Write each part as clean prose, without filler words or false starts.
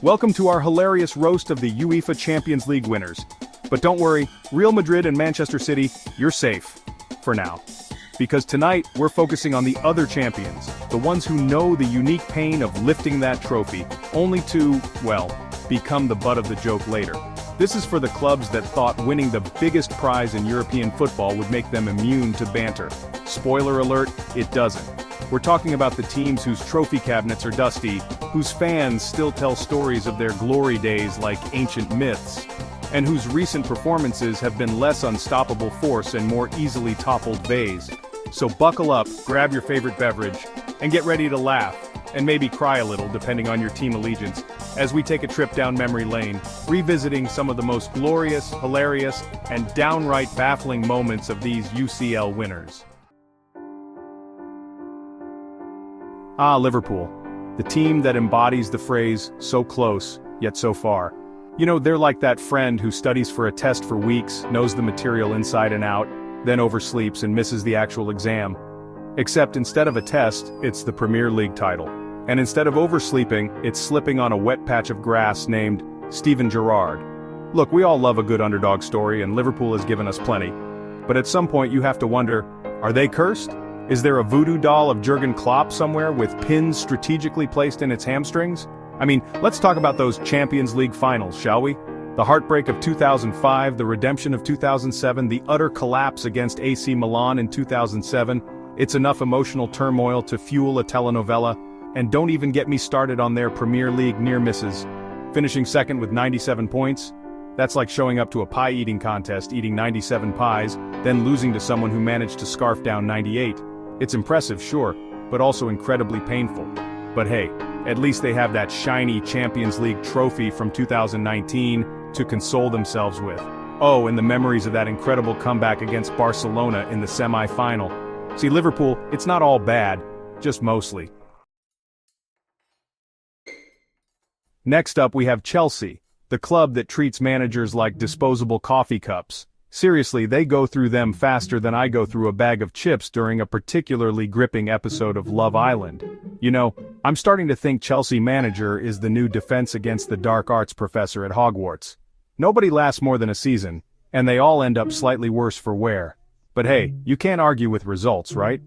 Welcome to our hilarious roast of the UEFA Champions League winners. But don't worry, Real Madrid and Manchester City, you're safe. For now. Because tonight, we're focusing on the other champions, the ones who know the unique pain of lifting that trophy, only to, well, become the butt of the joke later. This is for the clubs that thought winning the biggest prize in European football would make them immune to banter. Spoiler alert, it doesn't. We're talking about the teams whose trophy cabinets are dusty, whose fans still tell stories of their glory days like ancient myths, and whose recent performances have been less unstoppable force and more easily toppled vase. So buckle up, grab your favorite beverage, and get ready to laugh, and maybe cry a little depending on your team allegiance, as we take a trip down memory lane, revisiting some of the most glorious, hilarious, and downright baffling moments of these UCL winners. Ah, Liverpool. The team that embodies the phrase, so close, yet so far. You know, they're like that friend who studies for a test for weeks, knows the material inside and out, then oversleeps and misses the actual exam. Except instead of a test, it's the Premier League title. And instead of oversleeping, it's slipping on a wet patch of grass named Steven Gerrard. Look, we all love a good underdog story, and Liverpool has given us plenty. But at some point you have to wonder, are they cursed? Is there a voodoo doll of Jurgen Klopp somewhere with pins strategically placed in its hamstrings? I mean, let's talk about those Champions League finals, shall we? The heartbreak of 2005, the redemption of 2007, the utter collapse against AC Milan in 2007. It's enough emotional turmoil to fuel a telenovela. And don't even get me started on their Premier League near misses. Finishing second with 97 points? That's like showing up to a pie-eating contest, eating 97 pies, then losing to someone who managed to scarf down 98. It's impressive, sure, but also incredibly painful. But hey, at least they have that shiny Champions League trophy from 2019 to console themselves with. Oh, and the memories of that incredible comeback against Barcelona in the semi-final. See, Liverpool, it's not all bad, just mostly. Next up we have Chelsea, the club that treats managers like disposable coffee cups. Seriously, they go through them faster than I go through a bag of chips during a particularly gripping episode of Love Island. You know, I'm starting to think Chelsea manager is the new defense against the dark arts professor at Hogwarts. Nobody lasts more than a season, and they all end up slightly worse for wear. But hey, you can't argue with results, right?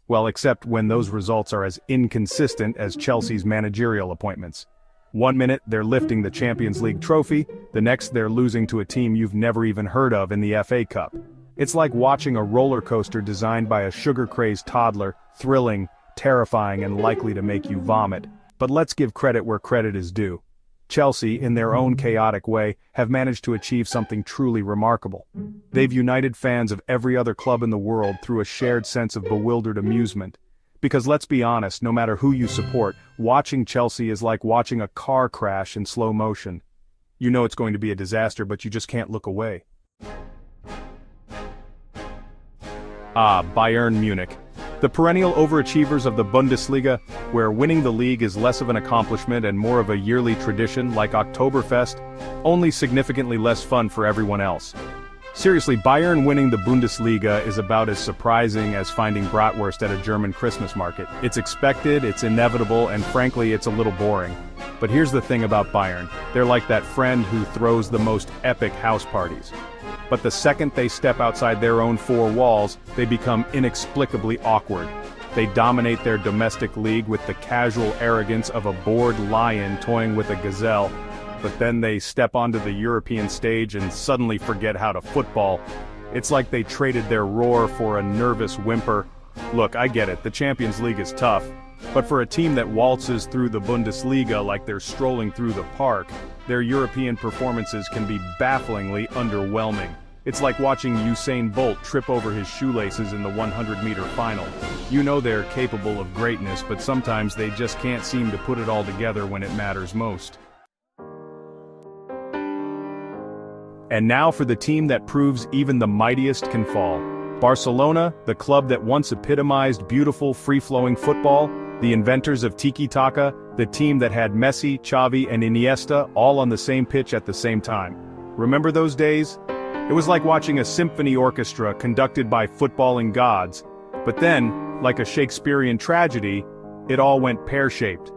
Well, except when those results are as inconsistent as Chelsea's managerial appointments. 1 minute they're lifting the Champions League trophy, the next they're losing to a team you've never even heard of in the FA Cup. It's like watching a roller coaster designed by a sugar-crazed toddler, thrilling, terrifying, and likely to make you vomit. But let's give credit where credit is due. Chelsea, in their own chaotic way, have managed to achieve something truly remarkable. They've united fans of every other club in the world through a shared sense of bewildered amusement. Because let's be honest, no matter who you support, watching Chelsea is like watching a car crash in slow motion. You know it's going to be a disaster, but you just can't look away. Ah, Bayern Munich. The perennial overachievers of the Bundesliga, where winning the league is less of an accomplishment and more of a yearly tradition like Oktoberfest, only significantly less fun for everyone else. Seriously, Bayern winning the Bundesliga is about as surprising as finding bratwurst at a German Christmas market. It's expected, it's inevitable, and frankly, it's a little boring. But here's the thing about Bayern, they're like that friend who throws the most epic house parties. But the second they step outside their own four walls, they become inexplicably awkward. They dominate their domestic league with the casual arrogance of a bored lion toying with a gazelle. But then they step onto the European stage and suddenly forget how to football. It's like they traded their roar for a nervous whimper. Look, I get it, the Champions League is tough. But for a team that waltzes through the Bundesliga like they're strolling through the park, their European performances can be bafflingly underwhelming. It's like watching Usain Bolt trip over his shoelaces in the 100-meter final. You know they're capable of greatness, but sometimes they just can't seem to put it all together when it matters most. And now for the team that proves even the mightiest can fall. Barcelona, the club that once epitomized beautiful, free-flowing football, the inventors of tiki-taka, the team that had Messi, Xavi, and Iniesta all on the same pitch at the same time. Remember those days? It was like watching a symphony orchestra conducted by footballing gods. But then, like a Shakespearean tragedy, it all went pear-shaped.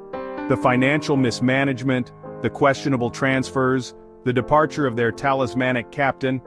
The financial mismanagement, the questionable transfers, the departure of their talismanic captain.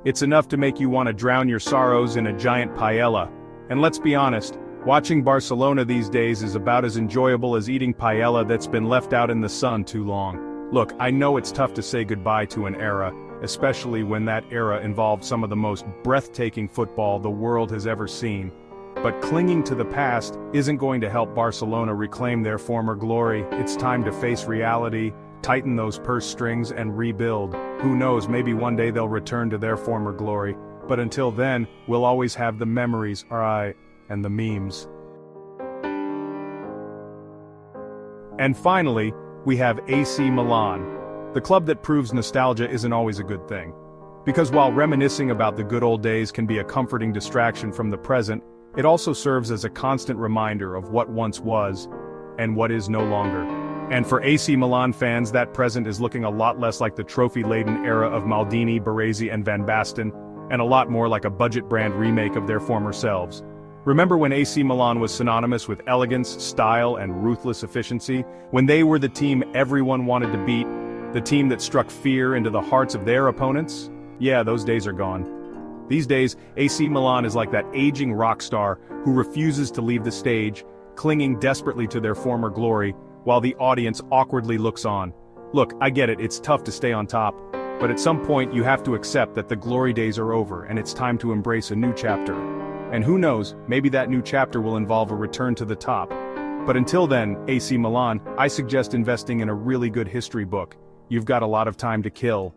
It's enough to make you want to drown your sorrows in a giant paella. And let's be honest, watching Barcelona these days is about as enjoyable as eating paella that's been left out in the sun too long. Look, I know it's tough to say goodbye to an era, especially when that era involved some of the most breathtaking football the world has ever seen. But clinging to the past isn't going to help Barcelona reclaim their former glory. It's time to face reality, tighten those purse strings and rebuild. Who knows, maybe one day they'll return to their former glory. But until then, we'll always have the memories, and the memes. And finally, we have AC Milan, the club that proves nostalgia isn't always a good thing. Because while reminiscing about the good old days can be a comforting distraction from the present, it also serves as a constant reminder of what once was, and what is no longer. And for AC Milan fans, that present is looking a lot less like the trophy-laden era of Maldini, Baresi and Van Basten, and a lot more like a budget brand remake of their former selves. Remember when AC Milan was synonymous with elegance, style and ruthless efficiency? When they were the team everyone wanted to beat, the team that struck fear into the hearts of their opponents? Yeah, those days are gone. These days, AC Milan is like that aging rock star who refuses to leave the stage, clinging desperately to their former glory, while the audience awkwardly looks on. Look, I get it, it's tough to stay on top, but at some point you have to accept that the glory days are over and it's time to embrace a new chapter. And who knows, maybe that new chapter will involve a return to the top. But until then, AC Milan, I suggest investing in a really good history book. You've got a lot of time to kill.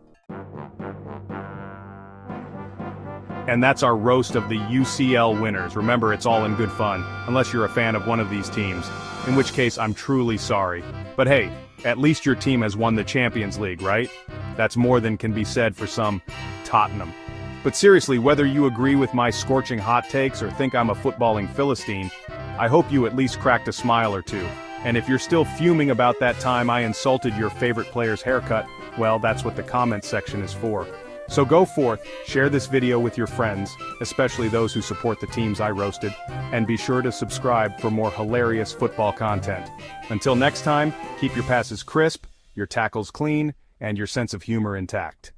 And that's our roast of the UCL winners. Remember, it's all in good fun, unless you're a fan of one of these teams, in which case I'm truly sorry. But hey, at least your team has won the Champions League, right? That's more than can be said for some Tottenham. But seriously, whether you agree with my scorching hot takes or think I'm a footballing Philistine, I hope you at least cracked a smile or two. And if you're still fuming about that time I insulted your favorite player's haircut, well, that's what the comments section is for. So go forth, share this video with your friends, especially those who support the teams I roasted, and be sure to subscribe for more hilarious football content. Until next time, keep your passes crisp, your tackles clean, and your sense of humor intact.